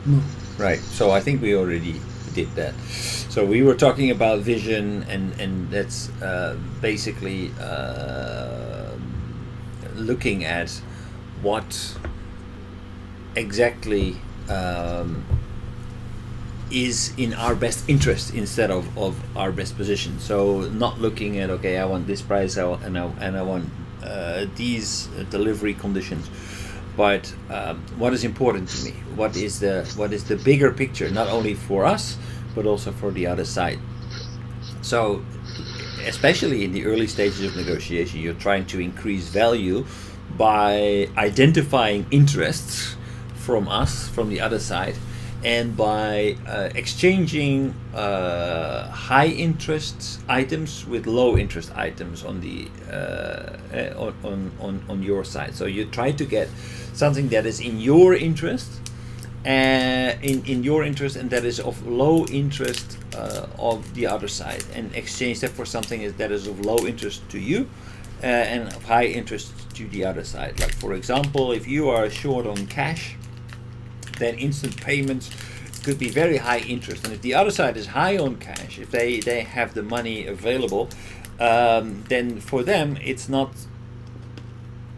No. Right. So I think we already did that. So we were talking about vision, and that's basically looking at what exactly is in our best interest instead of our best position. So not looking at, okay, I want this price, and I want these delivery conditions, but what is important to me? What is the bigger picture, not only for us but also for the other side? So, especially in the early stages of negotiation, you're trying to increase value by identifying interests from us, from the other side, and by exchanging high interest items with low interest items on the on your side. So you try to get something that is in your interest, in your interest, and that is of low interest of the other side, and exchange that for something that is of low interest to you, and of high interest to the other side. Like, for example, if you are short on cash, then instant payments could be very high interest. And if the other side is high on cash, if they have the money available, then for them it's not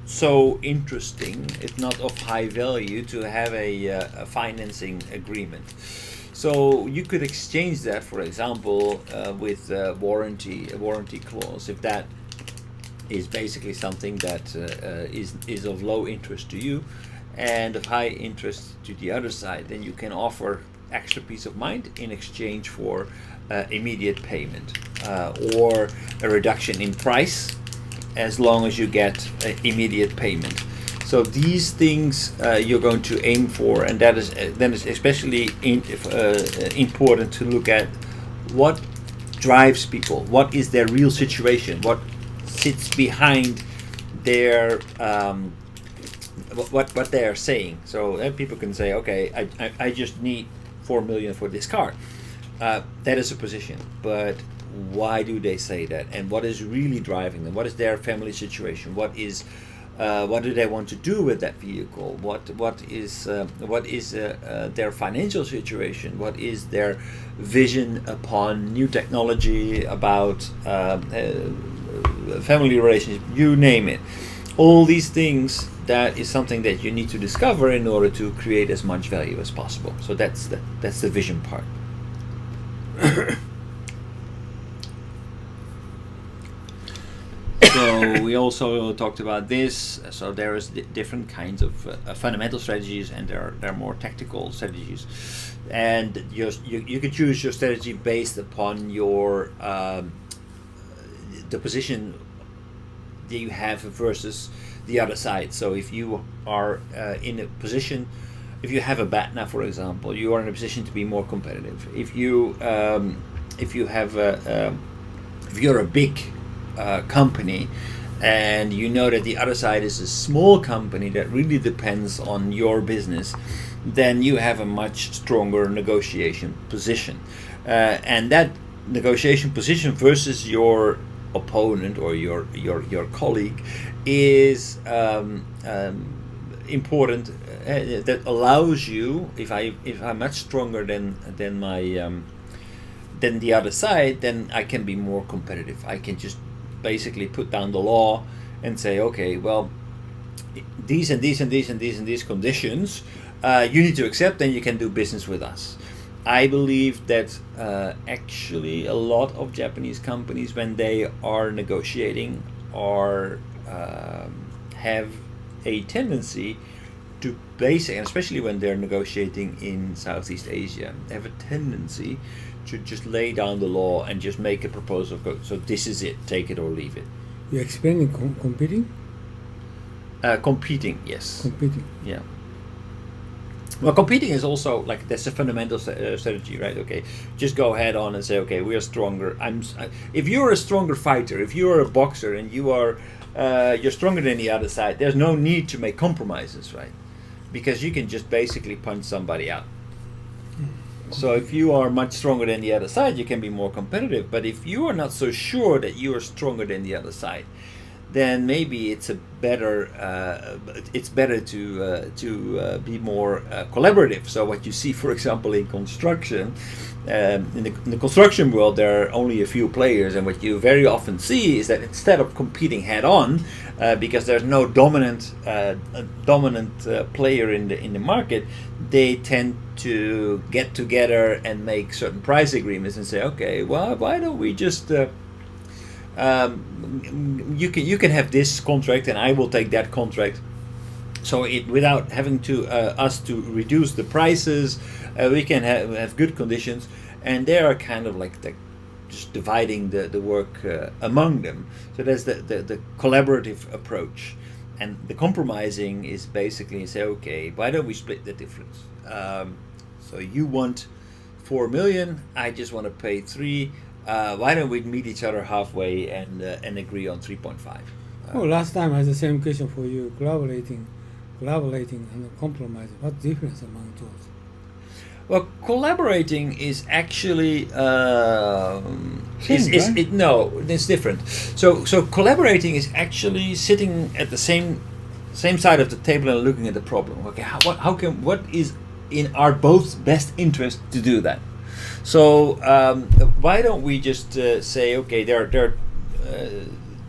so interesting, it's not of high value to have a financing agreement. So you could exchange that, for example, with a warranty clause. If that is basically something that is of low interest to you and of high interest to the other side, then you can offer extra peace of mind in exchange for immediate payment, or a reduction in price as long as you get immediate payment. So these things you're going to aim for, and that is then it's especially important to look at what drives people, what is their real situation, what sits behind their what they are saying. So then people can say, okay, I just need 4 million for this car. That is a position, but why do they say that, and what is really driving them? What is their family situation? What do they want to do with that vehicle? What is their financial situation? What is their vision upon new technology, about family relationship? You name it. All these things, that is something that you need to discover in order to create as much value as possible. So that's the vision part. So we also talked about this. So there is different kinds of fundamental strategies, and there are more tactical strategies. And you can choose your strategy based upon your the position that you have versus the other side. So if you are in a position, if you have a BATNA, for example, you are in a position to be more competitive. If you're a big company, and you know that the other side is a small company that really depends on your business, then you have a much stronger negotiation position, and that negotiation position versus your opponent or your colleague is important. That allows you, if I'm much stronger than my than the other side, then I can be more competitive. I can just basically put down the law and say, okay, well, these and these and these and these and these conditions you need to accept, and you can do business with us. I believe that actually a lot of Japanese companies, when they are negotiating, are have a tendency to basic, and especially when they're negotiating in Southeast Asia, they have a tendency to just lay down the law and just make a proposal. So this is it, take it or leave it. You're explaining competing? Competing, yes. Competing. Yeah. Well, competing is also like that's a fundamental strategy, right? Okay, just go head on and say, okay, we are stronger. If you're a stronger fighter, if you're a boxer and you're stronger than the other side, there's no need to make compromises, right? Because you can just basically punch somebody out. So if you are much stronger than the other side, you can be more competitive. But if you are not so sure that you are stronger than the other side, then maybe it's better to be more collaborative. So what you see, for example, in construction, in the construction world, there are only a few players, and what you very often see is that instead of competing head on, because there's no dominant player in the market, they tend to get together and make certain price agreements and say, okay, well, why don't we just you can have this contract and I will take that contract. So without having to us to reduce the prices, we can have good conditions, and they are kind of like just dividing the work among them. So there's the collaborative approach, and the compromising is basically say, okay, why don't we split the difference? So you want 4 million, I just want to pay 3. Why don't we meet each other halfway and agree on 3.5? Last time I had the same question for you. Collaborating and compromising. What's the difference among those? Well, collaborating is actually it's different. So collaborating is actually sitting at the same side of the table and looking at the problem. Okay, what is in our both best interest to do that? So why don't we just say, okay,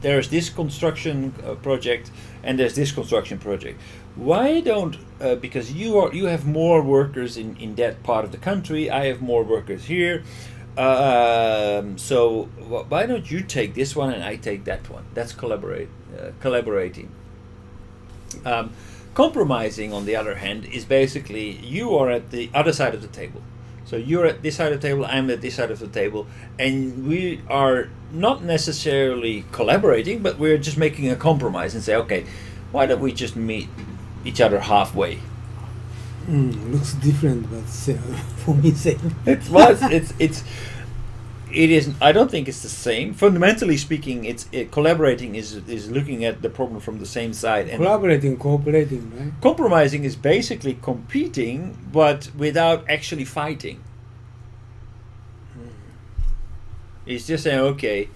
there's this construction project and there's this construction project. Why don't because you have more workers in that part of the country, I have more workers here. So why don't you take this one and I take that one? That's collaborating. Compromising, on the other hand, is basically you are at the other side of the table. So you're at this side of the table, I'm at this side of the table, and we are not necessarily collaborating, but we're just making a compromise and say, okay, why don't we just meet each other halfway? Looks different, but for me, same. It is. I don't think it's the same. Fundamentally speaking, collaborating is looking at the problem from the same side. And cooperating, right? Compromising is basically competing, but without actually fighting. It's just saying, okay,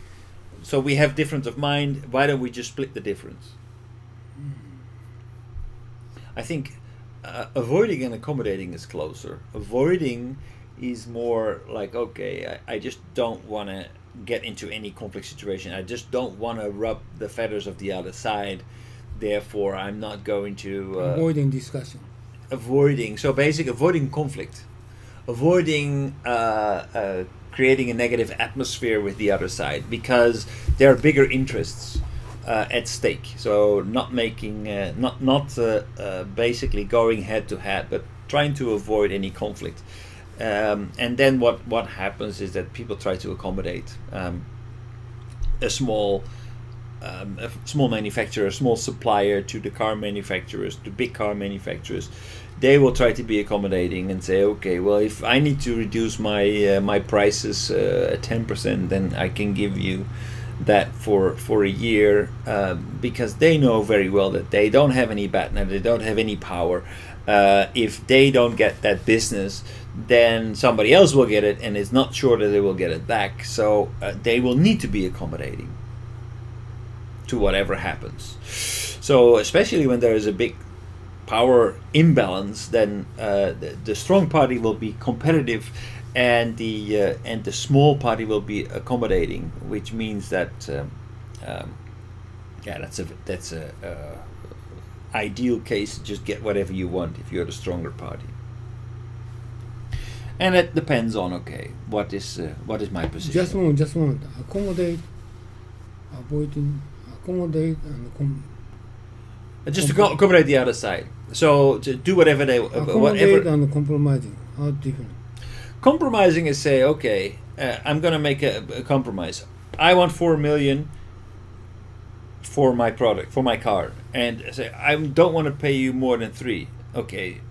so we have difference of mind. Why don't we just split the difference? I think avoiding and accommodating is closer. Avoiding is more like, okay, I just don't want to get into any conflict situation. I just don't want to rub the feathers of the other side. Therefore, I'm not going to... avoiding discussion. So basically avoiding conflict. Avoiding creating a negative atmosphere with the other side, because there are bigger interests at stake. So not making, basically going head to head, but trying to avoid any conflict. And then what happens is that people try to accommodate a small manufacturer, a small supplier to the car manufacturers, to big car manufacturers. They will try to be accommodating and say, okay, well, if I need to reduce my prices 10%, then I can give you that for a year, because they know very well that they don't have any BATNA, they don't have any power. If they don't get that business, then somebody else will get it, and it's not sure that they will get it back. So they will need to be accommodating to whatever happens. So especially when there is a big power imbalance, then the strong party will be competitive, and the small party will be accommodating, which means that that's a ideal case. Just get whatever you want if you're the stronger party. And it depends on, okay, what is my position. Just one. Accommodate, and just to accommodate the other side. So to do whatever they accommodate and compromising. How different? Compromising is say, okay, I'm going to make a compromise. I want 4 million for my product, for my car, and say I don't want to pay you more than 3. Okay.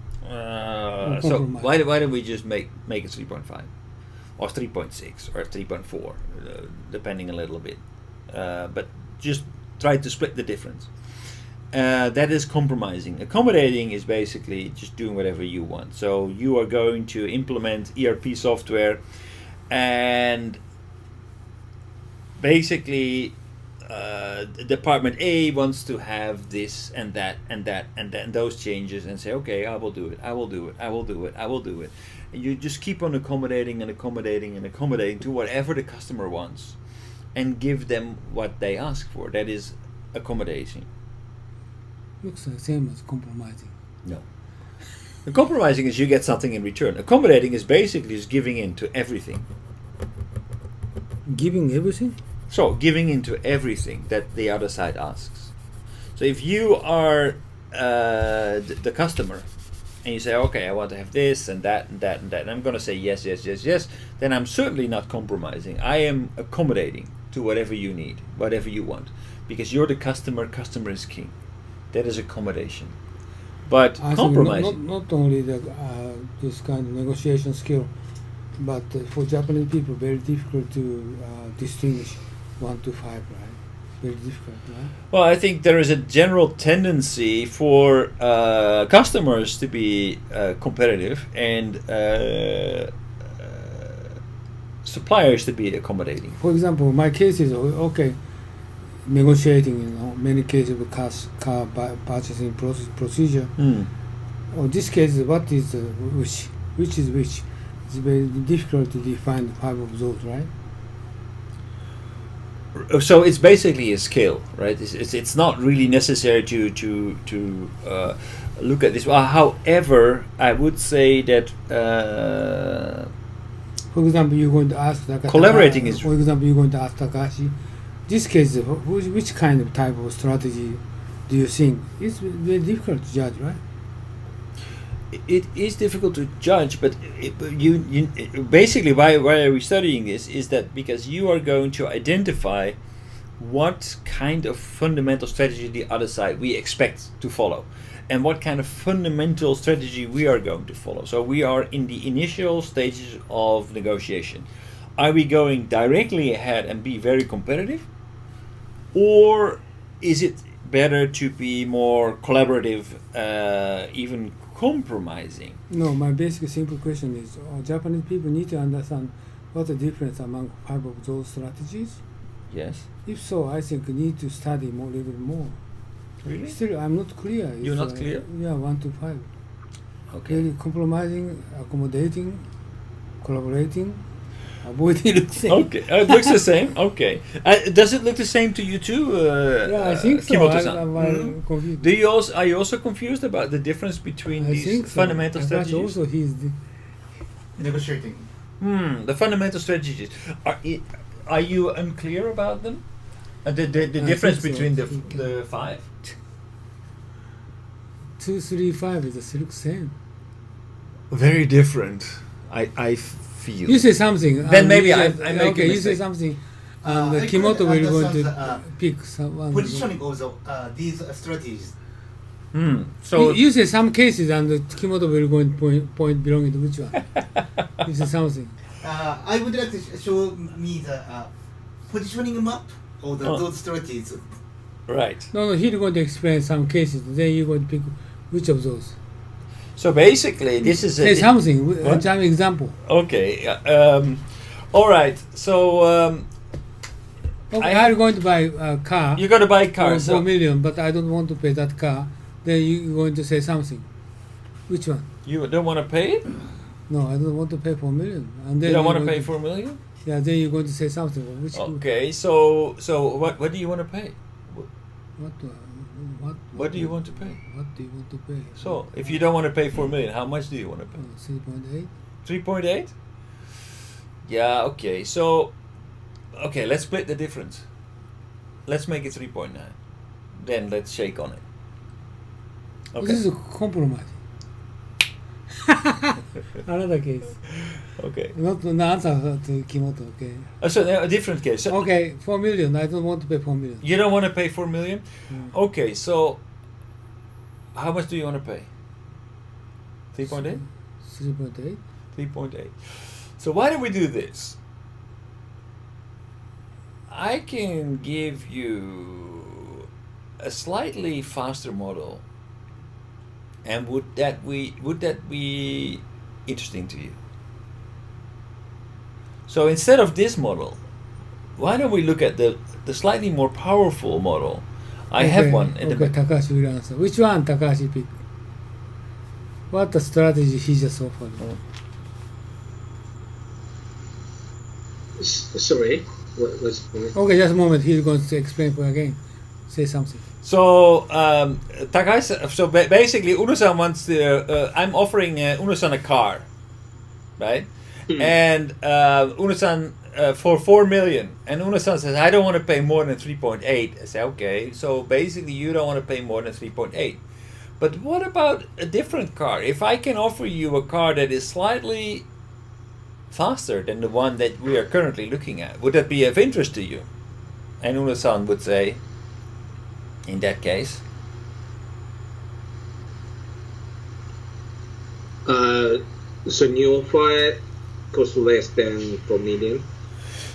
So why don't we just make it 3.5 or 3.6 or 3.4, depending a little bit, but just try to split the difference. That is compromising. Accommodating is basically just doing whatever you want. So you are going to implement ERP software, and basically department A wants to have this and that and that and that and those changes, and say, okay, I will do it, I will do it, I will do it, I will do it. And you just keep on accommodating and accommodating and accommodating to whatever the customer wants, and give them what they ask for. That is accommodation. Looks the same as compromising. No. The compromising is you get something in return. Accommodating is basically just giving in to everything. Giving everything? So, giving into everything that the other side asks. So, if you are the customer and you say, okay, I want to have this and that and that and that, and I'm going to say yes, yes, yes, yes, then I'm certainly not compromising. I am accommodating to whatever you need, whatever you want. Because you're the customer, customer is king. That is accommodation. But I compromising. think not only this kind of negotiation skill, but for Japanese people, very difficult to distinguish 1 to 5, right? Very difficult, right? Well, I think there is a general tendency for customers to be competitive and suppliers to be accommodating. For example, my case is okay. Negotiating, many cases of car purchasing procedure. Or this case, what is which is which? It's very difficult to define the 5 of those, right? So it's basically a scale, right? It's not really necessary to look at this. Well, however, I would say that for example, you're going to ask collaborating is. For example, you're going to ask Takashi. This case, which kind of type of strategy do you think? It's very difficult to judge, right? It is difficult to judge, but you basically why are we studying this is that because you are going to identify what kind of fundamental strategy the other side we expect to follow, and what kind of fundamental strategy we are going to follow. So we are in the initial stages of negotiation. Are we going directly ahead and be very competitive, or is it better to be more collaborative, even compromising? No, my basic simple question is, Japanese people need to understand what the difference among 5 of those strategies. Yes. If so, I think we need to study more, a little bit more. Really? Still, I'm not clear. You're not clear? Yeah, 1 to 5. Okay. Really compromising, accommodating, collaborating, avoiding the same. Okay, it looks the same. Okay, does it look the same to you too? Yeah, I think so. Kimoto-san? I'm confused. Are you also confused about the difference between I these think so. fundamental I thought strategies? also he's Negotiating. The fundamental strategies. Are you unclear about them? The difference think so. between the 5. 2, 3, 5 is the same. Very different. I feel. You say something. Then maybe you I say, make a okay, you say mistake. something. I And could Kimoto will going understand to pick someone. Positioning also these strategies. So You say some cases, and Kimoto will going to point belonging to which one. You say something. I would like to show me the positioning map of those strategies. right. No, he's going to explain some cases. Then you're going to pick which of those. So basically, this is Say something. What? Some example. Okay. All right. So Okay, I'm going to buy a car. you're gonna buy a for car. 4 So million, but I don't want to pay that car. Then you're going to say something. Which one? you don't want to pay it? No, I don't want to pay 4 million. And then You don't you're want to going pay 4 million? Yeah, then you're going to say something. Which? Okay. So what do you want to pay? What do you want to pay? What do you want to pay? So if you don't want to pay 4 million, how much do you want to pay? 3.8. 3.8? Yeah. Okay. So okay, let's split the difference. Let's make it 3.9. Then let's shake on it. Okay. This is a compromise. Another case. Okay. Not the answer to Kimoto. Okay. So a different case. So Okay, 4 million. I don't want to pay 4 million. you don't want to pay 4 million? Mm. Okay. So how much do you want to pay? 3.8? 3.8. 3.8. So why don't we do this? I can give you a slightly faster model, and would that be interesting to you? So instead of this model, why don't we look at the slightly more powerful model? I have one in the Okay, back. Takashi will answer. Which one Takashi pick? What the strategy he just offered? Sorry, what was it? Okay, just a moment. He's going to explain for you again. Say something. So Takashi, so basically, Uno-san wants to. I'm offering Uno-san a car, right? And Uno-san for 4 million, and Uno-san says, "I don't want to pay more than 3.8." I say, "Okay, so basically, you don't want to pay more than 3.8." But what about a different car? If I can offer you a car that is slightly faster than the one that we are currently looking at, would that be of interest to you? And Uno-san would say, in that case, So new offer costs less than 4 million.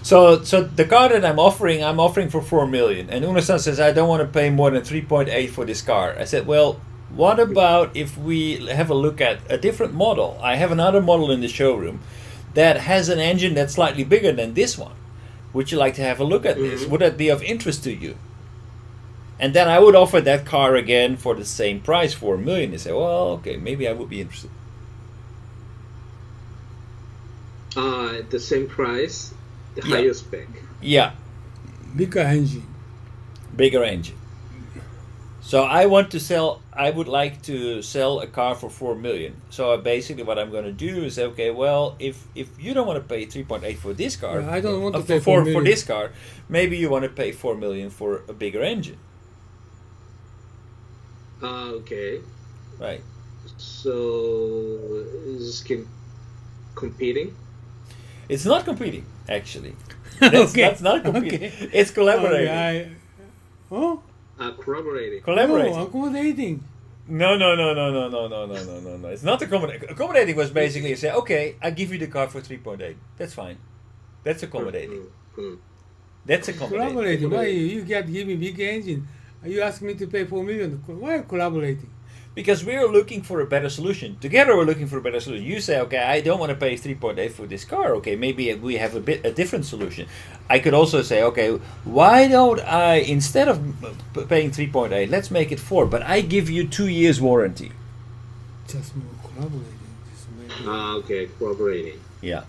so the car that I'm offering for 4 million, and Uno-san says, "I don't want to pay more than 3.8 for this car." I said, "Well, what about if we have a look at a different model? I have another model in the showroom that has an engine that's slightly bigger than this one. Would you like to have a look at this? Would that be of interest to you?" And then I would offer that car again for the same price, 4 million. They say, "Well, okay, maybe I would be interested." The same price, the Yeah. higher spec. Yeah, Bigger engine. bigger engine. So I would like to sell a car for 4 million. So basically what I'm going to do is, okay, well, if you don't want to pay 3.8 for this car, I don't want to for pay 4 for million. this car, maybe you want to pay 4 million for a bigger engine, Okay. right? So is this competing? It's not competing, actually. That's not competing. Okay. It's collaborating. Okay, oh? Collaborating. Collaborating. No, accommodating. No. It's not accommodating. Accommodating was basically you say, okay, I give you the car for 3.8. That's fine. That's accommodating. That's accommodating. Collaborating. Why you give me big engine? You ask me to pay 4 million. Why collaborating? Because we're looking for a better solution. Together we're looking for a better solution. You say, okay, I don't want to pay 3.8 for this car. Okay, maybe we have a different solution. I could also say, okay, why don't I, instead of paying 3.8, let's make it 4, but I give you 2 years warranty. Just more collaborating. Just maybe. Okay, collaborating. Yeah.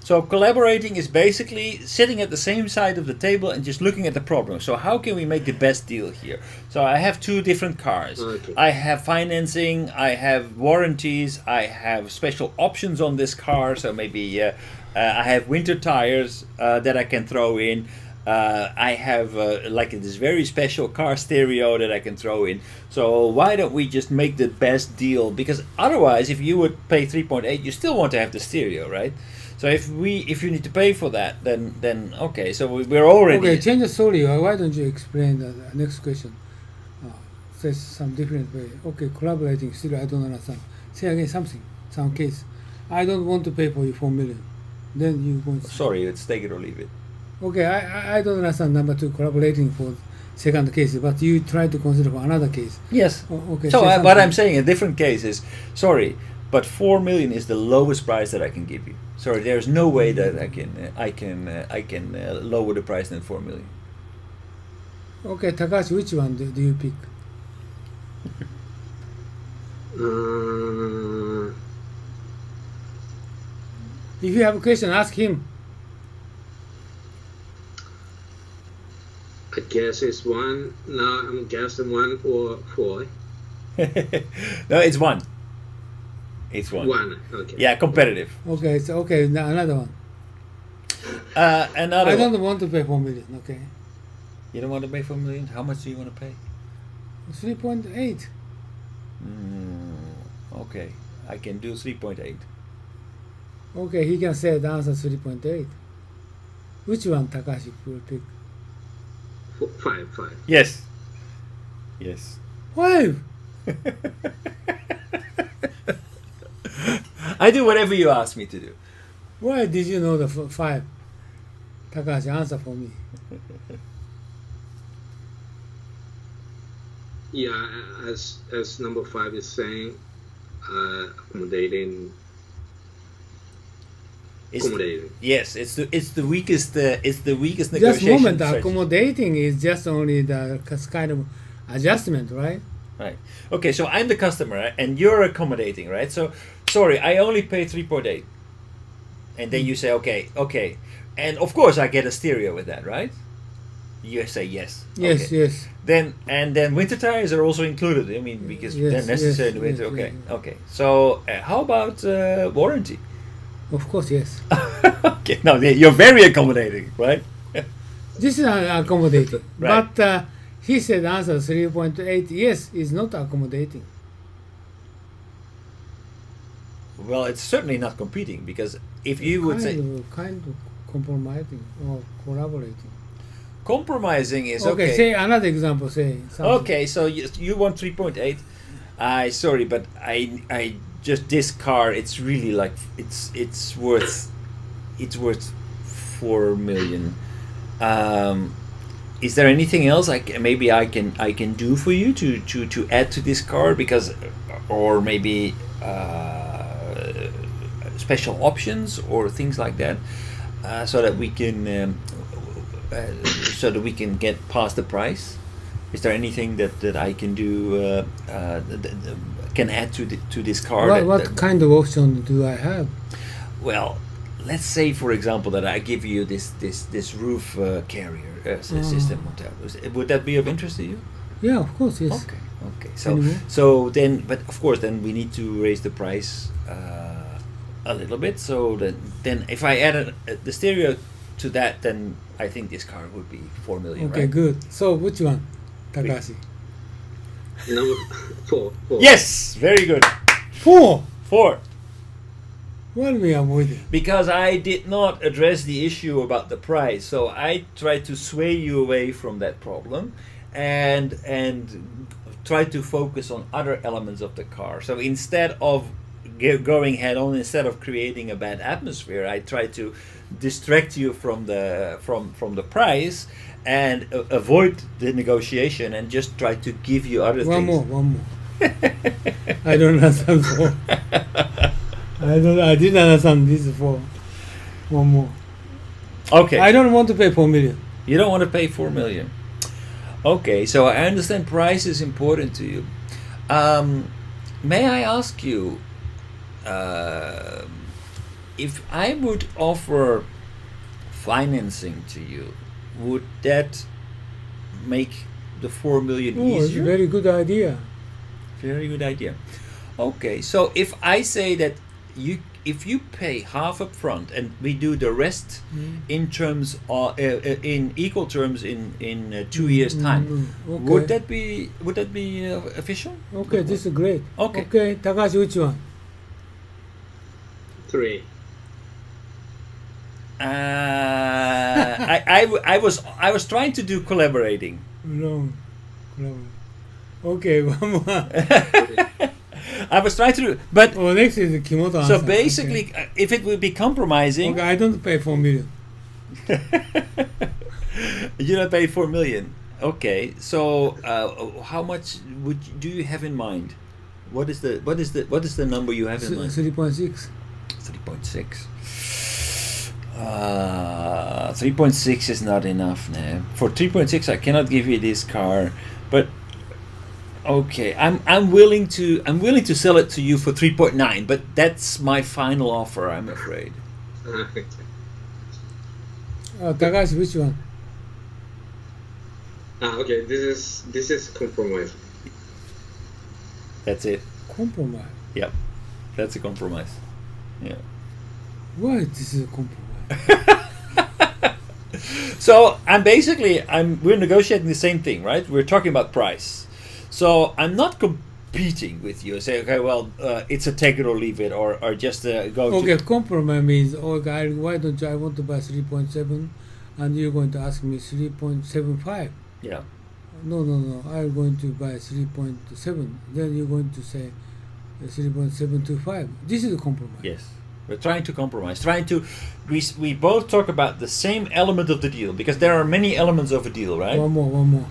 So collaborating is basically sitting at the same side of the table and just looking at the problem. So how can we make the best deal here? So I have 2 different cars. Okay. I have financing, I have warranties, I have special options on this car. So maybe I have winter tires that I can throw in. I have like this very special car stereo that I can throw in. So why don't we just make the best deal? Because otherwise, if you would pay 3.8, you still want to have the stereo, right? So if you need to pay for that, then okay. So we're already Okay, change the story. Why don't you explain the next question? Say some different way. Okay, collaborating. Still, I don't understand. Say again something. Some case. I don't want to pay for you 4 million. Then you going. Sorry, let's take it or leave it. Okay, I don't understand number 2 collaborating for second case, but you try to consider for another case. Yes. Okay. So say what something. I'm saying in different cases, sorry, but 4 million is the lowest price that I can give you. Sorry, there's no way that I can lower the price than 4 million. Okay, Takashi, which one do you pick? If you have a question, ask him. I guess it's 1. Now I'm guessing 1 or 4. No, it's 1. It's 1. 1. Okay. Yeah, competitive. Okay, so okay, now another one. Another I one. don't want to pay 4 million. Okay, You don't want to pay 4 million? How much do you want to pay? 3.8. Okay, I can do 3.8. Okay, he can say the answer 3.8. Which one Takashi will pick? 5. Yes. Yes. 5. I do whatever you ask me to do. Why did you know the 5? Takashi, answer for me. Yeah, as number 5 is saying, accommodating. It's accommodating. yes, it's the weakest Just negotiation moment, strategy. accommodating is just only the kind of adjustment, right? Right. Okay, so I'm the customer and you're accommodating, right? So sorry, I only pay 3.8. And then you say okay. And of course I get a stereo with that, right? You say yes. Yes, Okay. yes. Then winter tires are also included. I mean, because Yes, they're necessary in the yes, winter. yes, Okay, yes. okay. So how about warranty? Of course, yes. Okay, no, you're very accommodating, right? This is accommodating. Right. But he said answer 3.8. Yes, is not accommodating. Well, it's certainly not competing because if you would say kind of compromising or collaborating. compromising is Okay, okay. say another example. Say something. Okay, so you want 3.8. Sorry, but I just this car. It's really like it's worth 4 million. Is there anything else I can do for you to add to this car because, or maybe special options or things like that, so that we can get past the price? Is there anything that I can do can add to this car? What kind of option do I have? Well, let's say for example that I give you this roof carrier system. Would that be of interest to you? Yeah, of course, yes. Okay. Anymore? So then, but of course, then we need to raise the price a little bit. So then if I added the stereo to that, then I think this car would be 4 million. Okay, right? good. So which one, Takashi? Number 4. Yes, very good. 4. 4. What are we avoiding? Because I did not address the issue about the price, so I tried to sway you away from that problem, and try to focus on other elements of the car. So instead of going head on, instead of creating a bad atmosphere, I tried to distract you from the price and avoid the negotiation and just try to give you other One things. more. I don't understand 4. I didn't understand this 4. One more. Okay. I don't want to pay 4 million. You don't want to pay 4 million. Okay, so I understand price is important to you. May I ask you, if I would offer financing to you, would that make the 4 million Oh, it's a easier? very good idea. Very good idea. Okay, so if I say that if you pay half up front and we do the rest in terms of in equal terms in 2 years time, Okay. would that be official? Okay, this is great. Okay. Okay, Takashi, which one? 3. I was trying to do collaborating. Wrong. Okay, one more. I was trying to do, but Oh, next is the Kimoto answer. so basically, if it would be compromising, Okay, I don't pay 4 million. you don't pay 4 million. Okay, so how much do you have in mind? What is the number you have in mind? 3.6. 3.6. 3.6 is not enough now. For 3.6, I cannot give you this car, but okay, I'm willing to sell it to you for 3.9, but that's my final offer, I'm afraid. Takashi, which one? Okay, this is compromise. That's it. Compromise. Yep, that's a compromise. Yeah. Why this is a compromise? So we're negotiating the same thing, right? We're talking about price. So I'm not competing with you. Say, okay, well, it's a take it or leave it, or just go. Okay, compromise means, okay, why don't I want to buy 3.7 and you're going to ask me 3.75? Yeah. No, I'm going to buy 3.7. Then you're going to say 3.725. This is a compromise. Yes. We're trying to compromise. We both talk about the same element of the deal, because there are many elements of a deal, right? One more.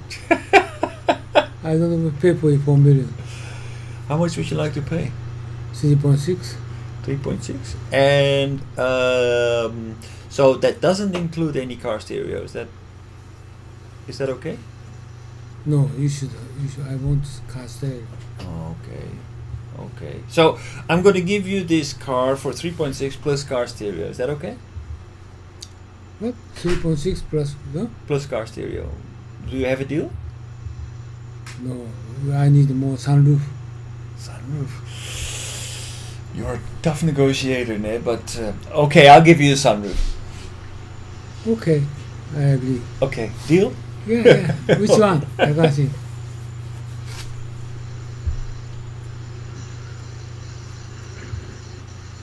I don't know, pay for 4 million. How much would you like to pay? 3.6. 3.6. And so that doesn't include any car stereo. Is that okay? No, you should. I want car stereo. Okay. So I'm going to give you this car for 3.6 plus car stereo. Is that okay? What? 3.6 plus no? Plus car stereo. Do you have a deal? No, I need more sunroof. Sunroof. You're a tough negotiator, ne? But okay, I'll give you a sunroof. Okay, I agree. Okay, deal? Yeah. Which one? Takashi.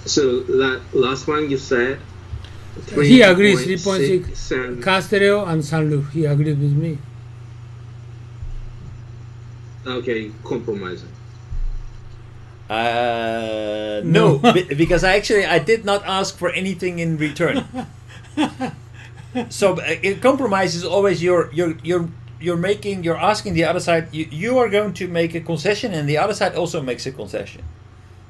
So that last one you said. He agrees 3.6 and car stereo and sunroof. He agrees with me. okay, compromising. No, because I did not ask for anything in return. So compromise is always you're asking the other side. You are going to make a concession, and the other side also makes a concession.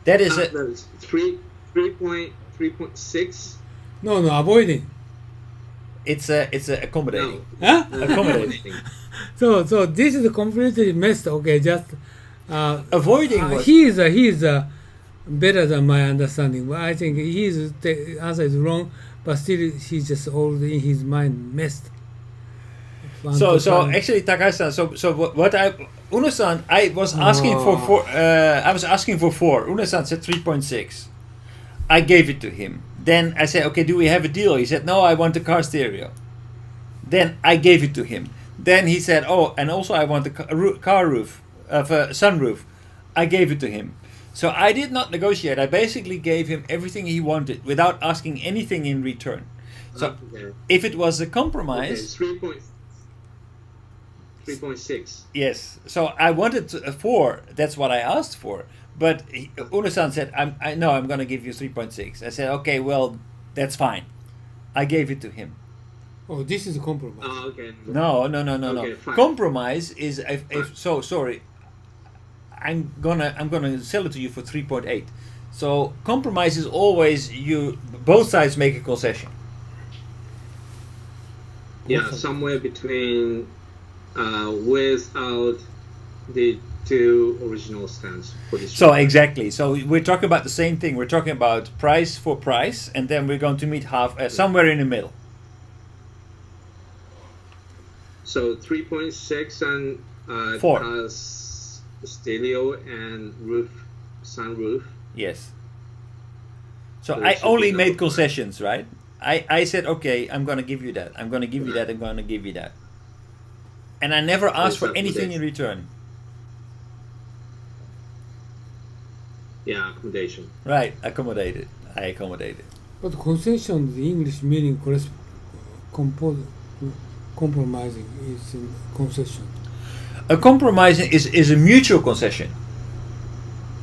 That is it. That's 3.6. No, avoiding. It's accommodating. Huh? Accommodating. So this is completely messed. Okay, just Avoiding was he is better than my understanding. But I think the answer is wrong. But still, he's just all in his mind messed. So actually, Takashi-san. So what Uno-san, I was asking for 4. I was asking for 4. Uno-san said 3.6. I gave it to him. Then I said, okay, do we have a deal? He said, no, I want the car stereo. Then I gave it to him. Then he said, oh, and also I want the car roof, sunroof. I gave it to him. So I did not negotiate. I basically gave him everything he wanted without asking anything in return. So if it was a compromise... Okay, 3.6. Yes. So I wanted a 4. That's what I asked for. But Uno-san said, I'm going to give you 3.6. I said, okay, well, that's fine. I gave it to him. Oh, this is a compromise. Oh, okay. No. Okay, fine. Compromise is sorry. I'm gonna sell it to you for 3.8. So compromise is always both sides make a concession. Yeah, somewhere between without the two original stands for this. So exactly. So we're talking about the same thing. We're talking about price for price, and then we're going to meet somewhere in the middle. So 3.6 and 4 has stereo and sunroof. Yes. So So I it should only be made number 5. concessions, right? I said, okay, I'm going to give you that. I'm going to give you that. I'm going to give you that. And I never asked for anything in return. Yeah, accommodation. Right, accommodated. I accommodated. But concession, the English meaning compromising is in concession. A compromise is a mutual concession.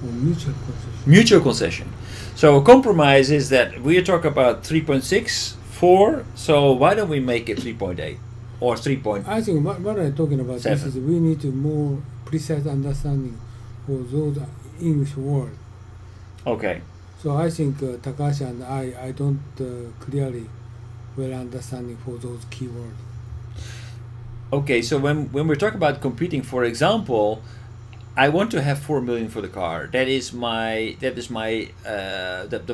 Or mutual concession. Mutual concession. So a compromise is that we are talking about 3.6, 4. So why don't we make it 3.8 or 3. I think what I'm talking about this is we need to more precise understanding for those English words. Okay. So I think Takashi and I don't clearly well understanding for those keywords. Okay, so when we're talking about competing, for example, I want to have 4 million for the car. That is the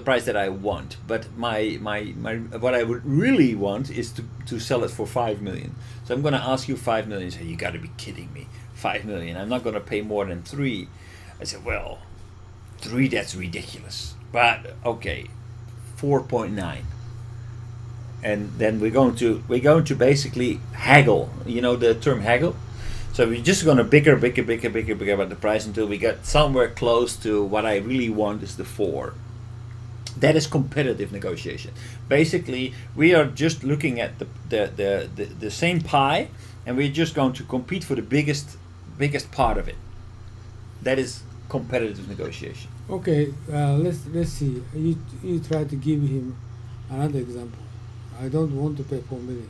price that I want. But my what I would really want is to sell it for 5 million. So I'm going to ask you 5 million. So you got to be kidding me, 5 million. I'm not going to pay more than 3. I said, well, 3, that's ridiculous. But okay, 4.9. And then we're going to basically haggle. You know the term haggle? So we're just going to bigger about the price until we get somewhere close to what I really want is the 4. That is competitive negotiation. Basically, we are just looking at the same pie, and we're just going to compete for the biggest part of it. That is competitive negotiation. Okay, let's see. You try to give him another example. I don't want to pay 4 million.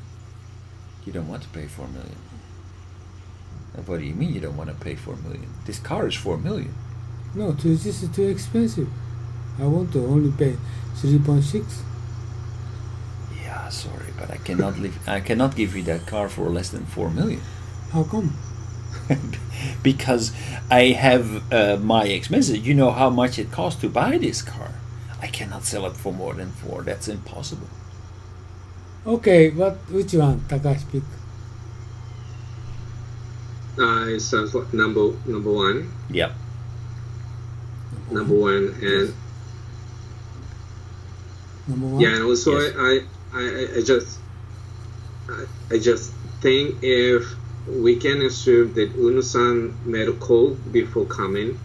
You don't want to pay 4 million. What do you mean you don't want to pay 4 million? This car is 4 million. No, this is too expensive. I want to only pay 3.6. Yeah, sorry, but I cannot give you that car for less than 4 million. How come? Because I have my expenses. You know how much it costs to buy this car. I cannot sell it for more than 4. That's impossible. Okay, which one, Takashi pick? It sounds like number one. Yep. Number one, and Number one? yeah, and also Yes. I just think if we can assume that Uno-san made a call before coming,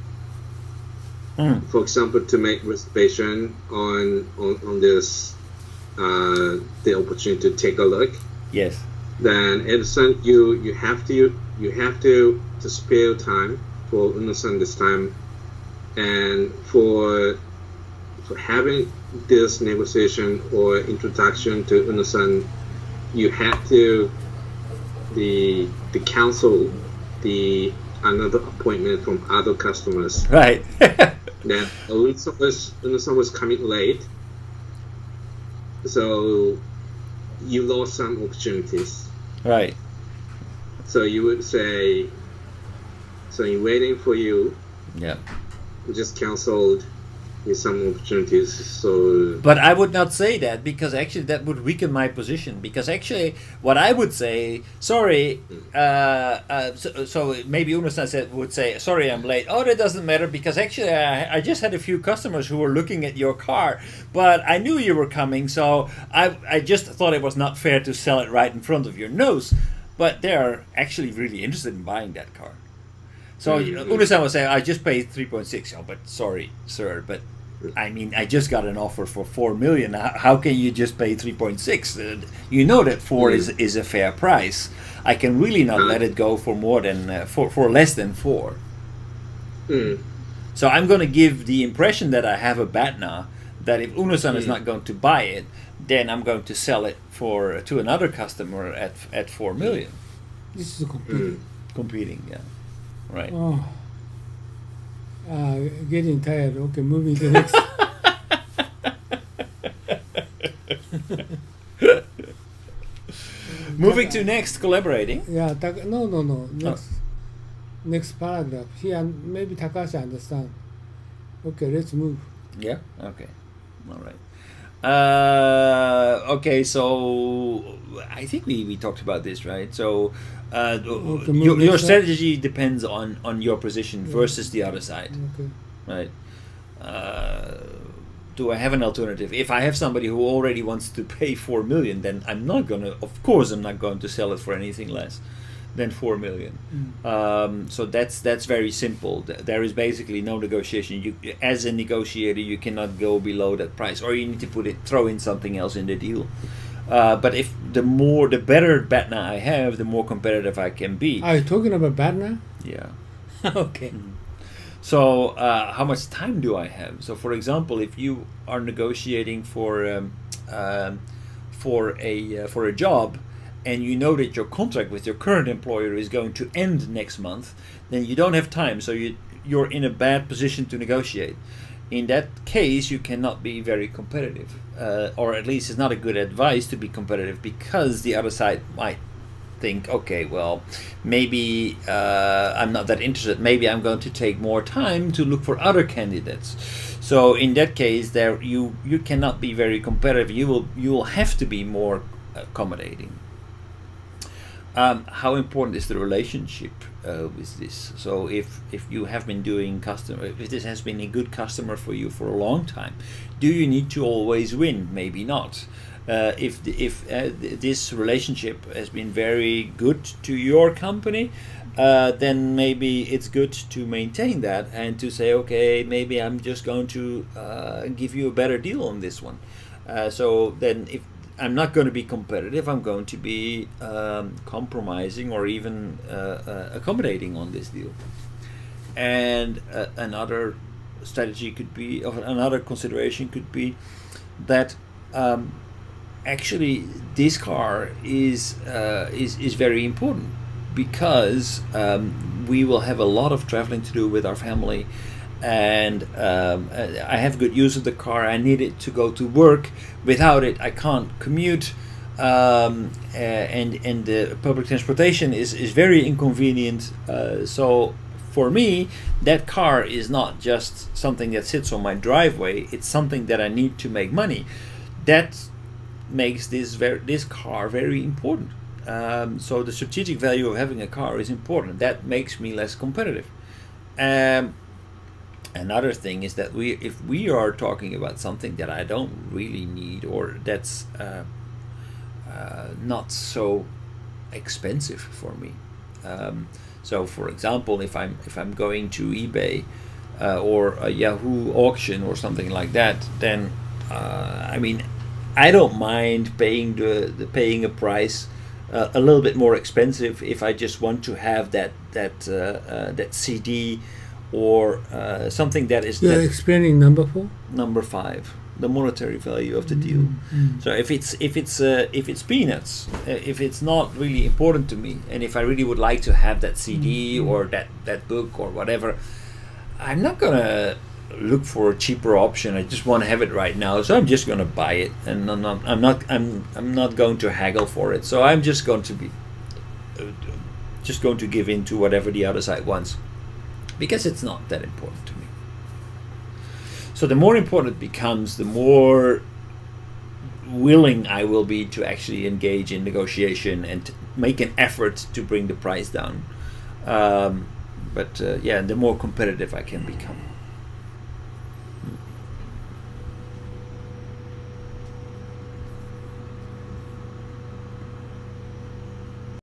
for example, to make reservation on this the opportunity to take a look, Yes. then Edison, you have to spare time for Uno-san this time, and for having this negotiation or introduction to Uno-san, you have to the cancel the another appointment from other customers. Right. That Uno-san was coming late, so you lost some opportunities. Right. So you would say, so in waiting for you, Yeah. just canceled with some opportunities. So But I would not say that, because actually that would weaken my position. Because actually, what I would say, sorry, so maybe Uno-san would say, sorry, I'm late. Oh, that doesn't matter, because actually I just had a few customers who were looking at your car, but I knew you were coming, so I just thought it was not fair to sell it right in front of your nose. But they're actually really interested in buying that car. So Uno-san would say, I just paid 3.6. Oh, but sorry, sir, but I mean, I just got an offer for 4 million. How can you just pay 3.6? You know that 4 is a fair price. I can really not let it go for more than for less than 4. So I'm going to give the impression that I have a BATNA, that if Uno-san is not going to buy it, then I'm going to sell it to another customer at 4 million. This is competing. Competing, yeah. Right. Oh. Getting tired. Okay, moving to next. Moving to next, collaborating. Yeah, no. Next paragraph. Here, maybe Takashi understand. Okay, let's move. Yeah. Okay. All right. Okay. So I think we talked about this, right? So your strategy depends on your position versus the other side, Okay. right? Do I have an alternative? If I have somebody who already wants to pay 4 million, then I'm not going to sell it for anything less than 4 million. So that's very simple. There is basically no negotiation. You, as a negotiator, you cannot go below that price, or you need to throw in something else in the deal. But if the better BATNA I have, the more competitive I can be. Are you talking about BATNA? Yeah. Okay. So how much time do I have? So for example, if you are negotiating for a job, and you know that your contract with your current employer is going to end next month, then you don't have time. So you're in a bad position to negotiate. In that case, you cannot be very competitive, or at least it's not a good advice to be competitive, because the other side might think, okay, well, maybe I'm not that interested. Maybe I'm going to take more time to look for other candidates. So in that case, there you cannot be very competitive. You will have to be more accommodating. How important is the relationship with this? So if you have been doing if this has been a good customer for you for a long time, do you need to always win? Maybe not. If this relationship has been very good to your company, then maybe it's good to maintain that and to say, okay, maybe I'm just going to give you a better deal on this one. So then if I'm not going to be competitive, I'm going to be compromising or even accommodating on this deal. And another strategy could be, or another consideration could be, that actually this car is very important, because we will have a lot of traveling to do with our family, and I have good use of the car. I need it to go to work. Without it, I can't commute, and the public transportation is very inconvenient. So for me, that car is not just something that sits on my driveway. It's something that I need to make money. That makes this car very important. So the strategic value of having a car is important. That makes me less competitive. Another thing is that if we are talking about something that I don't really need, or that's not so expensive for me. So, for example, if I'm going to eBay or a Yahoo auction or something like that, then I mean, I don't mind paying a price a little bit more expensive if I just want to have that CD or something that is. You're explaining number 4. Number 5, the monetary value of the deal. So if it's peanuts, if it's not really important to me, and if I really would like to have that CD or that book or whatever, I'm not gonna look for a cheaper option. I just want to have it right now, so I'm just gonna buy it, and I'm not going to haggle for it. So I'm just going to give in to whatever the other side wants, because it's not that important to me. So the more important it becomes, the more willing I will be to actually engage in negotiation and make an effort to bring the price down. But the more competitive I can become.